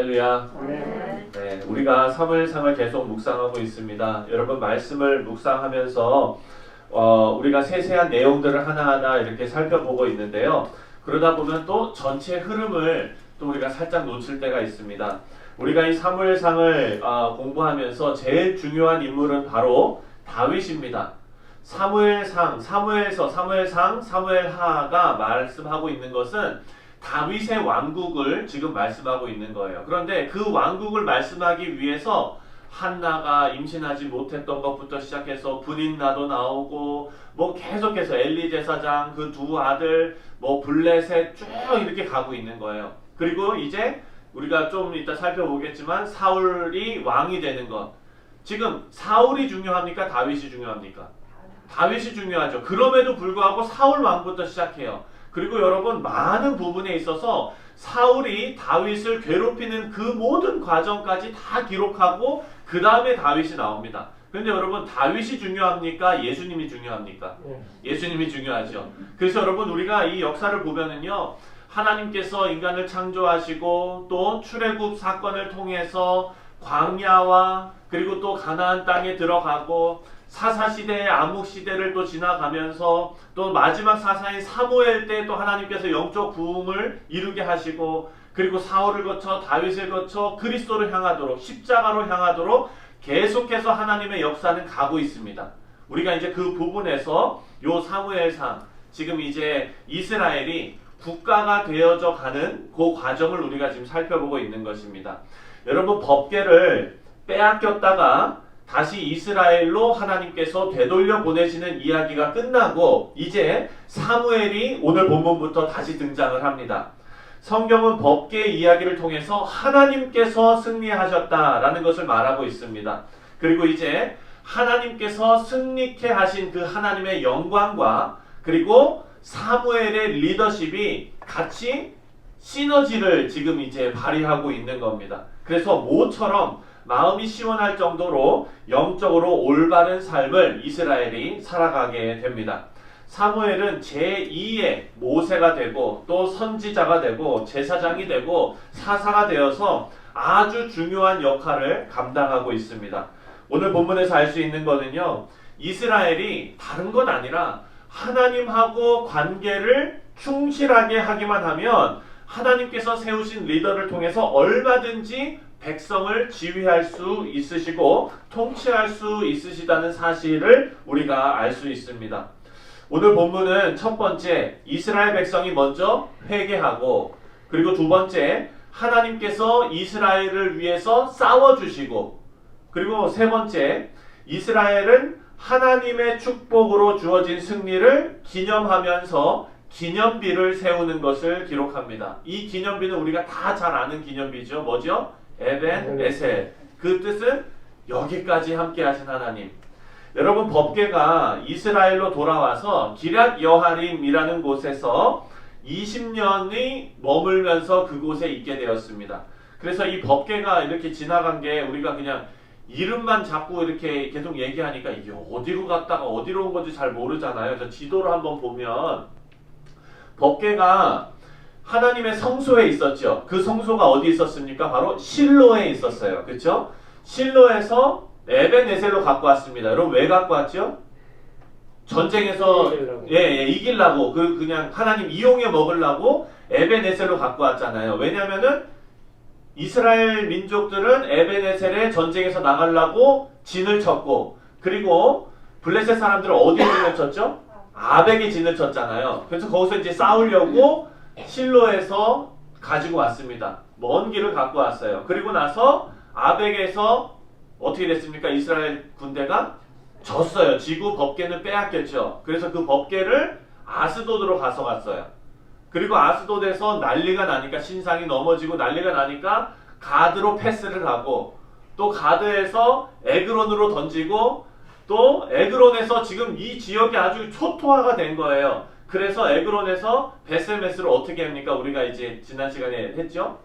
할렐루야. 네, 우리가 사무엘상을 계속 묵상하고 있습니다. 여러분 말씀을 묵상하면서 우리가 세세한 내용들을 하나하나 이렇게 살펴보고 있는데요. 그러다 보면 또 전체 흐름을 또 우리가 살짝 놓칠 때가 있습니다. 우리가 이 사무엘상을 공부하면서 제일 중요한 인물은 바로 다윗입니다. 사무엘상, 사무엘하가 말씀하고 있는 것은 다윗의 왕국을 지금 말씀하고 있는 거예요. 그런데 그 왕국을 말씀하기 위해서 한나가 임신하지 못했던 것부터 시작해서 분인나도 나오고 뭐 계속해서 엘리 제사장 그 두 아들 뭐 블레셋 쭉 이렇게 가고 있는 거예요. 그리고 이제 우리가 좀 이따 살펴보겠지만 사울이 왕이 되는 것. 지금 사울이 중요합니까? 다윗이 중요합니까? 다윗이 중요하죠. 그럼에도 불구하고 사울 왕부터 시작해요. 그리고 여러분 많은 부분에 있어서 사울이 다윗을 괴롭히는 그 모든 과정까지 다 기록하고 그 다음에 다윗이 나옵니다. 그런데 여러분 다윗이 중요합니까? 예수님이 중요합니까? 예수님이 중요하죠. 그래서 여러분 우리가 이 역사를 보면은요, 하나님께서 인간을 창조하시고 또 출애굽 사건을 통해서 광야와 그리고 또 가나안 땅에 들어가고 사사시대의 암흑시대를 또 지나가면서 또 마지막 사사인 사무엘 때 또 하나님께서 영적 부흥을 이루게 하시고 그리고 사울을 거쳐 다윗을 거쳐 그리스도를 향하도록 십자가로 향하도록 계속해서 하나님의 역사는 가고 있습니다. 우리가 이제 그 부분에서 요 사무엘상 지금 이제 이스라엘이 국가가 되어져 가는 그 과정을 우리가 지금 살펴보고 있는 것입니다. 여러분 법궤를 빼앗겼다가 다시 이스라엘로 하나님께서 되돌려 보내시는 이야기가 끝나고 이제 사무엘이 오늘 본문부터 다시 등장을 합니다. 성경은 법궤 이야기를 통해서 하나님께서 승리하셨다라는 것을 말하고 있습니다. 그리고 이제 하나님께서 승리케 하신 그 하나님의 영광과 그리고 사무엘의 리더십이 같이 시너지를 지금 이제 발휘하고 있는 겁니다. 그래서 모처럼 마음이 시원할 정도로 영적으로 올바른 삶을 이스라엘이 살아가게 됩니다. 사무엘은 제2의 모세가 되고 또 선지자가 되고 제사장이 되고 사사가 되어서 아주 중요한 역할을 감당하고 있습니다. 오늘 본문에서 알 수 있는 거는요, 이스라엘이 다른 것 아니라 하나님하고 관계를 충실하게 하기만 하면 하나님께서 세우신 리더를 통해서 얼마든지 백성을 지휘할 수 있으시고 통치할 수 있으시다는 사실을 우리가 알 수 있습니다. 오늘 본문은 첫 번째 이스라엘 백성이 먼저 회개하고 그리고 두 번째 하나님께서 이스라엘을 위해서 싸워주시고 그리고 세 번째 이스라엘은 하나님의 축복으로 주어진 승리를 기념하면서 기념비를 세우는 것을 기록합니다. 이 기념비는 우리가 다 잘 아는 기념비죠. 뭐죠? 에벤 에셀. 그 뜻은 여기까지 함께 하신 하나님. 여러분 법궤가 이스라엘로 돌아와서 기럇 여하림이라는 곳에서 20년이 머물면서 그곳에 있게 되었습니다. 그래서 이 법궤가 이렇게 지나간 게 우리가 그냥 이름만 자꾸 이렇게 계속 얘기하니까 이게 어디로 갔다가 어디로 온 건지 잘 모르잖아요. 그래서 지도를 한번 보면 법궤가 하나님의 성소에 있었죠. 그 성소가 어디 있었습니까? 바로 실로에 있었어요. 그렇죠? 실로에서 에벤에셀로 갖고 왔습니다. 여러분 왜 갖고 왔죠? 전쟁에서 이기려고 그냥 하나님 이용해 먹으려고 에벤에셀로 갖고 왔잖아요. 왜냐면은 이스라엘 민족들은 에벤에셀에 전쟁에서 나가려고 진을 쳤고 그리고 블레셋 사람들은 어디에 진을 쳤죠? 아벡에 진을 쳤잖아요. 그래서 거기서 이제 싸우려고 실로에서 가지고 왔습니다. 먼 길을 갖고 왔어요. 그리고 나서 아벡에서 어떻게 됐습니까? 이스라엘 군대가 졌어요. 지고 법궤는 빼앗겼죠. 그래서 그 법궤를 아스돗으로 가져갔어요. 그리고 아스돗에서 난리가 나니까 신상이 넘어지고 난리가 나니까 가드로 패스를 하고 또 가드에서 에그론으로 던지고 또 에그론에서 지금 이 지역이 아주 초토화가 된 거예요. 그래서 에그론에서 베셀메스를 어떻게 합니까? 우리가 이제 지난 시간에 했죠?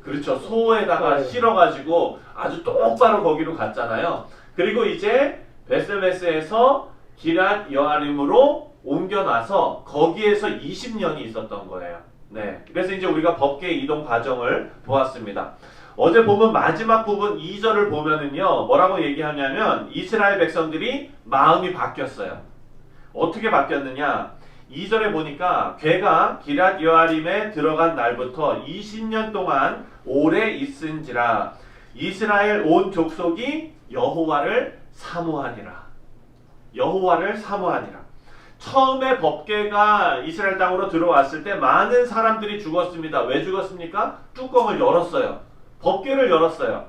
그렇죠. 소에다가 실어가지고 아주 똑바로 거기로 갔잖아요. 그리고 이제 베셀메스에서 기럇 여아림으로 옮겨놔서 거기에서 20년이 있었던 거예요. 네. 그래서 이제 우리가 법계 이동 과정을 보았습니다. 어제 보면 마지막 부분 2절을 보면은요, 뭐라고 얘기하냐면, 이스라엘 백성들이 마음이 바뀌었어요. 어떻게 바뀌었느냐? 2절에 보니까 괴가 기럇 여아림에 들어간 날부터 20년 동안 오래 있은지라 이스라엘 온 족속이 여호와를 사모하니라. 여호와를 사모하니라. 처음에 법궤가 이스라엘 땅으로 들어왔을 때 많은 사람들이 죽었습니다. 왜 죽었습니까? 뚜껑을 열었어요. 법궤를 열었어요.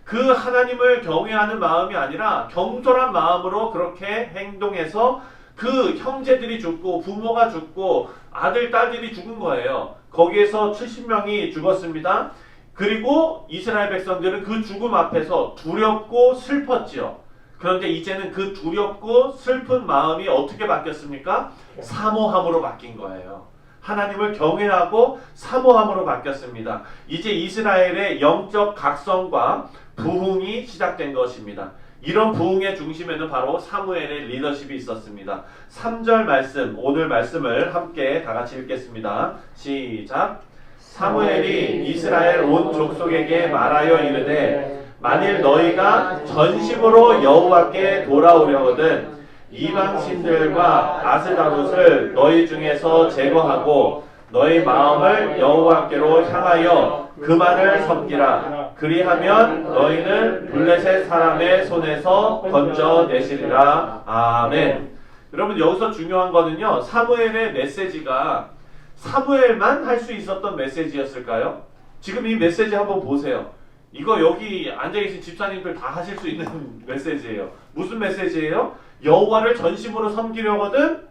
그 하나님을 경외하는 마음이 아니라 겸손한 마음으로 그렇게 행동해서 그 형제들이 죽고 부모가 죽고 아들, 딸들이 죽은 거예요. 거기에서 70명이 죽었습니다. 그리고 이스라엘 백성들은 그 죽음 앞에서 두렵고 슬펐지요. 그런데 이제는 그 두렵고 슬픈 마음이 어떻게 바뀌었습니까? 사모함으로 바뀐 거예요. 하나님을 경외하고 사모함으로 바뀌었습니다. 이제 이스라엘의 영적 각성과 부흥이 시작된 것입니다. 이런 부흥의 중심에는 바로 사무엘의 리더십이 있었습니다. 3절 말씀, 오늘 말씀을 함께 다 같이 읽겠습니다. 시작. 사무엘이 이스라엘 온 족속에게 말하여 이르되 만일 너희가 전심으로 여호와께 돌아오려거든 이방 신들과 아스다롯을 너희 중에서 제거하고 너희 마음을 여호와께로 향하여 그만을 섬기라. 그리하면 너희는 블레셋 사람의 손에서 건져내시리라. 아멘. 여러분 여기서 중요한 거는요, 사무엘의 메시지가 사무엘만 할 수 있었던 메시지였을까요? 지금 이 메시지 한번 보세요. 이거 여기 앉아계신 집사님들 다 하실 수 있는 메시지예요. 무슨 메시지예요? 여호와를 전심으로 섬기려거든,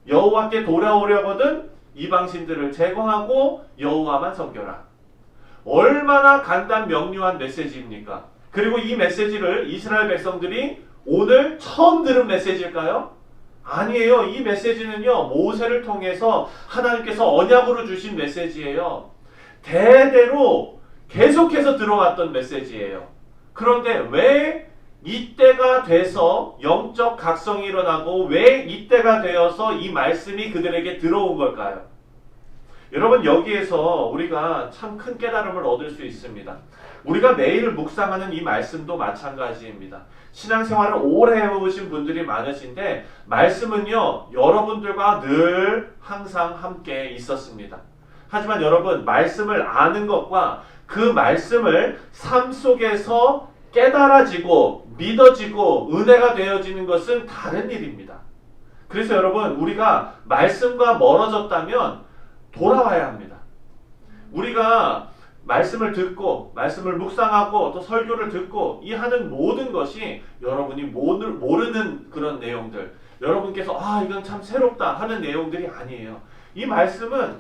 여호와께 돌아오려거든 이방신들을 제거하고 여호와만 섬겨라. 얼마나 간단 명료한 메시지입니까? 그리고 이 메시지를 이스라엘 백성들이 오늘 처음 들은 메시지일까요? 아니에요. 이 메시지는요, 모세를 통해서 하나님께서 언약으로 주신 메시지예요. 대대로 계속해서 들어왔던 메시지예요. 그런데 왜 이때가 돼서 영적 각성이 일어나고 왜 이때가 되어서 이 말씀이 그들에게 들어온 걸까요? 여러분 여기에서 우리가 참 큰 깨달음을 얻을 수 있습니다. 우리가 매일 묵상하는 이 말씀도 마찬가지입니다. 신앙생활을 오래 해오신 분들이 많으신데 말씀은요 여러분들과 늘 항상 함께 있었습니다. 하지만 여러분 말씀을 아는 것과 그 말씀을 삶 속에서 깨달아지고 믿어지고 은혜가 되어지는 것은 다른 일입니다. 그래서 여러분 우리가 말씀과 멀어졌다면 돌아와야 합니다. 우리가 말씀을 듣고 말씀을 묵상하고 또 설교를 듣고 이 하는 모든 것이 여러분이 모르는 그런 내용들, 여러분께서 이건 참 새롭다 하는 내용들이 아니에요. 이 말씀은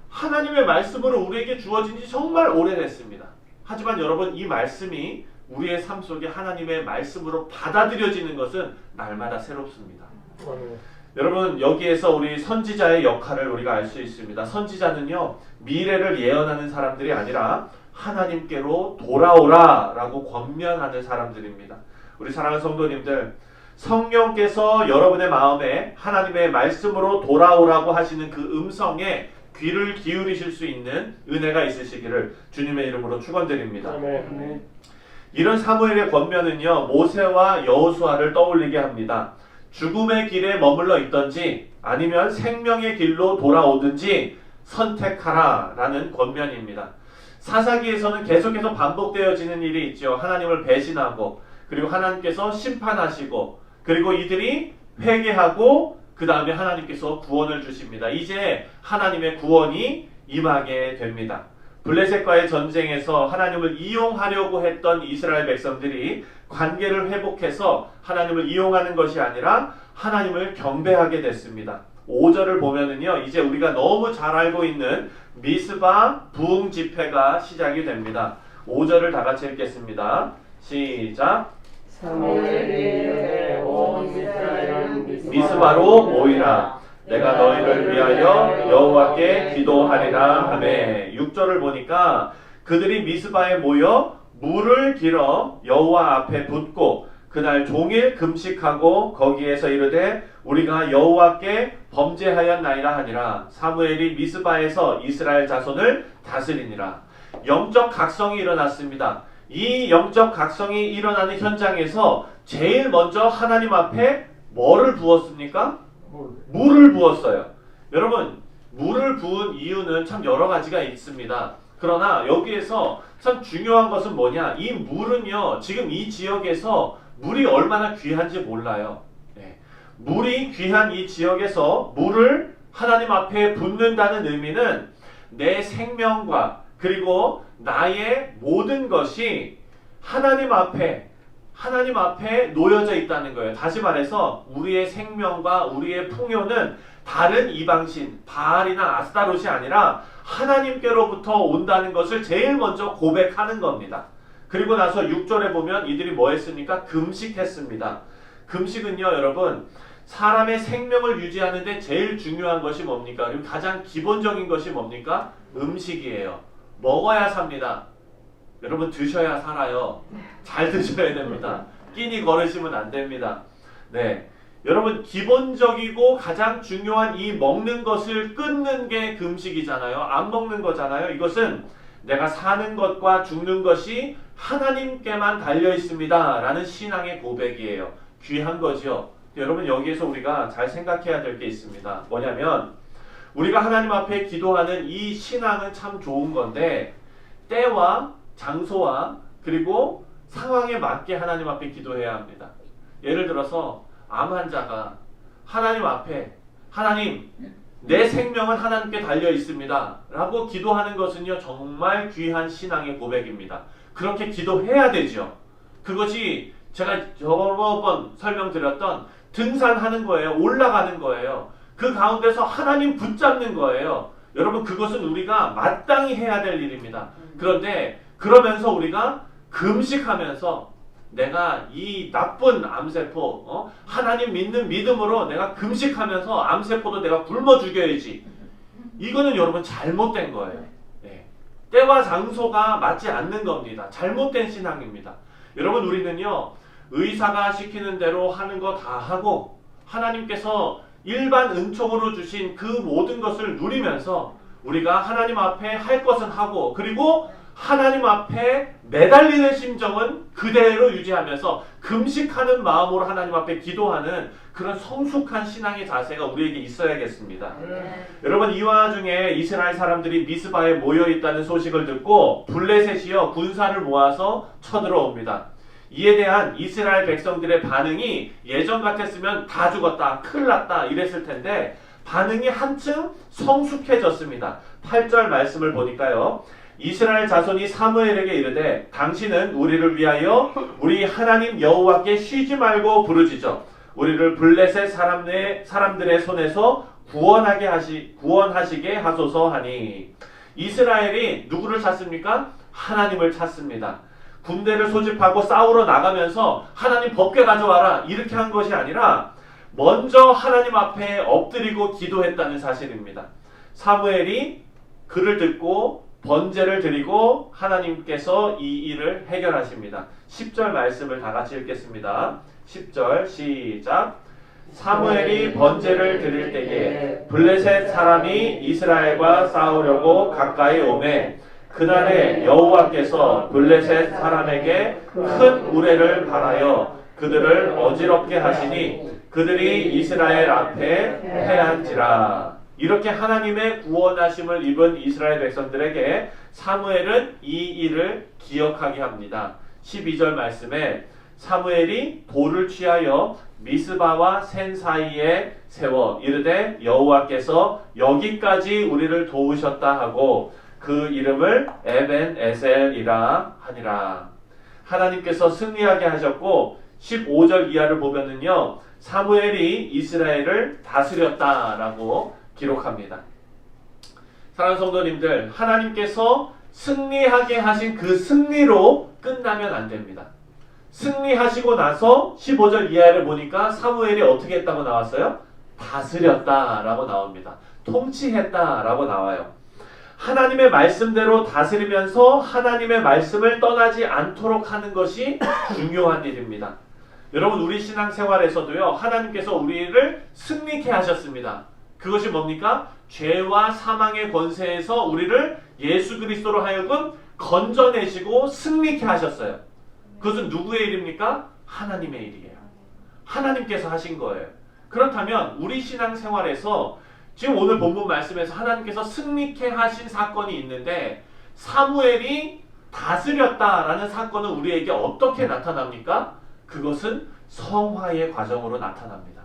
하나님의 말씀으로 우리에게 주어진 지 정말 오래됐습니다. 하지만 여러분 이 말씀이 우리의 삶 속에 하나님의 말씀으로 받아들여지는 것은 날마다 새롭습니다. 여러분 여기에서 우리 선지자의 역할을 우리가 알 수 있습니다. 선지자는요 미래를 예언하는 사람들이 아니라 하나님께로 돌아오라 라고 권면하는 사람들입니다. 우리 사랑하는 성도님들, 성령께서 여러분의 마음에 하나님의 말씀으로 돌아오라고 하시는 그 음성에 귀를 기울이실 수 있는 은혜가 있으시기를 주님의 이름으로 축원드립니다. 이런 사무엘의 권면은요 모세와 여호수아를 떠올리게 합니다. 죽음의 길에 머물러 있든지 아니면 생명의 길로 돌아오든지 선택하라 라는 권면입니다. 사사기에서는 계속해서 반복되어지는 일이 있죠. 하나님을 배신하고 그리고 하나님께서 심판하시고 그리고 이들이 회개하고 그 다음에 하나님께서 구원을 주십니다. 이제 하나님의 구원이 임하게 됩니다. 블레셋과의 전쟁에서 하나님을 이용하려고 했던 이스라엘 백성들이 관계를 회복해서 하나님을 이용하는 것이 아니라 하나님을 경배하게 됐습니다. 5절을 보면은요, 이제 우리가 너무 잘 알고 있는 미스바 부흥 집회가 시작이 됩니다. 5절을 다 같이 읽겠습니다. 시작. 사무엘이 온 이스라엘은 미스바로 모이라. 내가 너희를 위하여 여호와께 기도하리라 하매. 6절을 보니까 그들이 미스바에 모여 물을 길어 여호와 앞에 붓고 그날 종일 금식하고 거기에서 이르되 우리가 여호와께 범죄하였나이다 하니라. 사무엘이 미스바에서 이스라엘 자손을 다스리니라. 영적 각성이 일어났습니다. 이 영적 각성이 일어나는 현장에서 제일 먼저 하나님 앞에 뭐를 부었습니까? 물을 부었어요. 여러분, 물을 부은 이유는 참 여러 가지가 있습니다. 그러나 여기에서 참 중요한 것은 뭐냐? 이 물은요, 지금 이 지역에서 물이 얼마나 귀한지 몰라요. 네. 물이 귀한 이 지역에서 물을 하나님 앞에 붓는다는 의미는 내 생명과 그리고 나의 모든 것이 하나님 앞에 놓여져 있다는 거예요. 다시 말해서 우리의 생명과 우리의 풍요는 다른 이방신, 바알이나 아스타롯이 아니라 하나님께로부터 온다는 것을 제일 먼저 고백하는 겁니다. 그리고 나서 6절에 보면 이들이 뭐 했습니까? 금식했습니다. 금식은요, 여러분, 사람의 생명을 유지하는데 제일 중요한 것이 뭡니까? 그리고 가장 기본적인 것이 뭡니까? 음식이에요. 먹어야 삽니다. 여러분, 드셔야 살아요. 잘 드셔야 됩니다. 끼니 거르시면 안 됩니다. 네. 여러분, 기본적이고 가장 중요한 이 먹는 것을 끊는 게 금식이잖아요. 안 먹는 거잖아요. 이것은 내가 사는 것과 죽는 것이 하나님께만 달려 있습니다. 라는 신앙의 고백이에요. 귀한 거죠. 여러분, 여기에서 우리가 잘 생각해야 될 게 있습니다. 뭐냐면 우리가 하나님 앞에 기도하는 이 신앙은 참 좋은 건데 때와 장소와 그리고 상황에 맞게 하나님 앞에 기도해야 합니다. 예를 들어서 암 환자가 하나님 앞에 하나님, 내 생명은 하나님께 달려 있습니다 라고 기도하는 것은요, 정말 귀한 신앙의 고백입니다. 그렇게 기도해야 되죠. 그것이 제가 여러 번 설명드렸던 등산하는 거예요. 올라가는 거예요. 그 가운데서 하나님 붙잡는 거예요. 여러분, 그것은 우리가 마땅히 해야 될 일입니다. 그런데 그러면서 우리가 금식하면서 내가 이 나쁜 암세포, 하나님 믿는 믿음으로 내가 금식하면서 암세포도 내가 굶어 죽여야지. 이거는 여러분 잘못된 거예요. 네. 때와 장소가 맞지 않는 겁니다. 잘못된 신앙입니다. 여러분, 우리는요, 의사가 시키는 대로 하는 거 다 하고 하나님께서 일반 은총으로 주신 그 모든 것을 누리면서 우리가 하나님 앞에 할 것은 하고 그리고 하나님 앞에 매달리는 심정은 그대로 유지하면서 금식하는 마음으로 하나님 앞에 기도하는 그런 성숙한 신앙의 자세가 우리에게 있어야겠습니다. 여러분, 이 와중에 이스라엘 사람들이 미스바에 모여 있다는 소식을 듣고 블레셋이요 군사를 모아서 쳐들어옵니다. 이에 대한 이스라엘 백성들의 반응이 예전 같았으면 다 죽었다, 큰일 났다 이랬을 텐데 반응이 한층 성숙해졌습니다. 8절 말씀을 보니까요. 이스라엘 자손이 사무엘에게 이르되 당신은 우리를 위하여 우리 하나님 여호와께 쉬지 말고 부르짖어 우리를 블레셋 사람들의 손에서 구원하시게 하소서 하니. 이스라엘이 누구를 찾습니까? 하나님을 찾습니다. 군대를 소집하고 싸우러 나가면서 하나님 법궤 가져와라 이렇게 한 것이 아니라 먼저 하나님 앞에 엎드리고 기도했다는 사실입니다. 사무엘이 그를 듣고 번제를 드리고 하나님께서 이 일을 해결하십니다. 10절 말씀을 다 같이 읽겠습니다. 10절 시작. 사무엘이 번제를 드릴 때에 블레셋 사람이 이스라엘과 싸우려고 가까이 오매 그날에 여호와께서 블레셋 사람에게 큰 우레를 발하여 그들을 어지럽게 하시니 그들이 이스라엘 앞에 패한지라. 이렇게 하나님의 구원하심을 입은 이스라엘 백성들에게 사무엘은 이 일을 기억하게 합니다. 12절 말씀에 사무엘이 돌을 취하여 미스바와 센 사이에 세워 이르되 여호와께서 여기까지 우리를 도우셨다 하고 그 이름을 에벤에셀이라 하니라. 하나님께서 승리하게 하셨고 15절 이하를 보면은요, 사무엘이 이스라엘을 다스렸다라고 기록합니다. 사랑하는 성도님들, 하나님께서 승리하게 하신 그 승리로 끝나면 안 됩니다. 승리하시고 나서 15절 이하를 보니까 사무엘이 어떻게 했다고 나왔어요? 다스렸다라고 나옵니다. 통치했다라고 나와요. 하나님의 말씀대로 다스리면서 하나님의 말씀을 떠나지 않도록 하는 것이 중요한 일입니다. 여러분, 우리 신앙생활에서도요, 하나님께서 우리를 승리케 하셨습니다. 그것이 뭡니까? 죄와 사망의 권세에서 우리를 예수 그리스도로 하여금 건져내시고 승리케 하셨어요. 그것은 누구의 일입니까? 하나님의 일이에요. 하나님께서 하신 거예요. 그렇다면 우리 신앙생활에서 지금 오늘 본문 말씀에서 하나님께서 승리케 하신 사건이 있는데 사무엘이 다스렸다라는 사건은 우리에게 어떻게 나타납니까? 그것은 성화의 과정으로 나타납니다.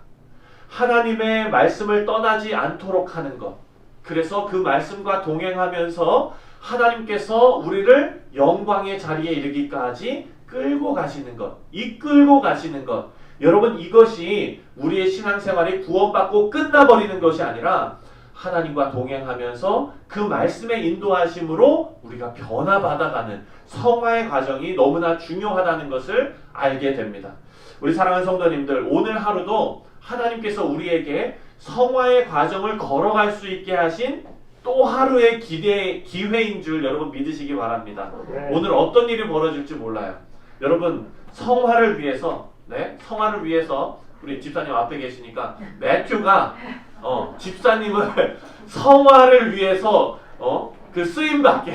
하나님의 말씀을 떠나지 않도록 하는 것. 그래서 그 말씀과 동행하면서 하나님께서 우리를 영광의 자리에 이르기까지 끌고 가시는 것, 이끌고 가시는 것. 여러분, 이것이 우리의 신앙생활이 구원받고 끝나버리는 것이 아니라 하나님과 동행하면서 그 말씀의 인도하심으로 우리가 변화받아가는 성화의 과정이 너무나 중요하다는 것을 알게 됩니다. 우리 사랑하는 성도님들, 오늘 하루도 하나님께서 우리에게 성화의 과정을 걸어갈 수 있게 하신 또 하루의 기회인 줄 여러분 믿으시기 바랍니다. 네. 오늘 어떤 일이 벌어질지 몰라요. 여러분, 성화를 위해서 우리 집사님 앞에 계시니까 매튜가 집사님을 성화를 위해서 그 쓰임받게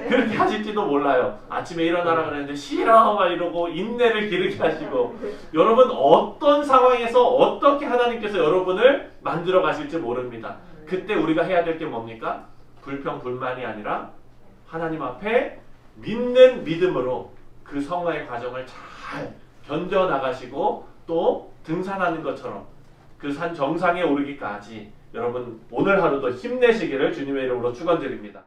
그렇게 하실지도 몰라요. 아침에 일어나라 그랬는데 싫어 막 이러고 인내를 기르게 하시고, 여러분 어떤 상황에서 어떻게 하나님께서 여러분을 만들어 가실지 모릅니다. 그때 우리가 해야 될 게 뭡니까? 불평 불만이 아니라 하나님 앞에 믿는 믿음으로 그 성화의 과정을 잘 견뎌 나가시고 또 등산하는 것처럼 그 산 정상에 오르기까지 여러분 오늘 하루도 힘내시기를 주님의 이름으로 축원드립니다.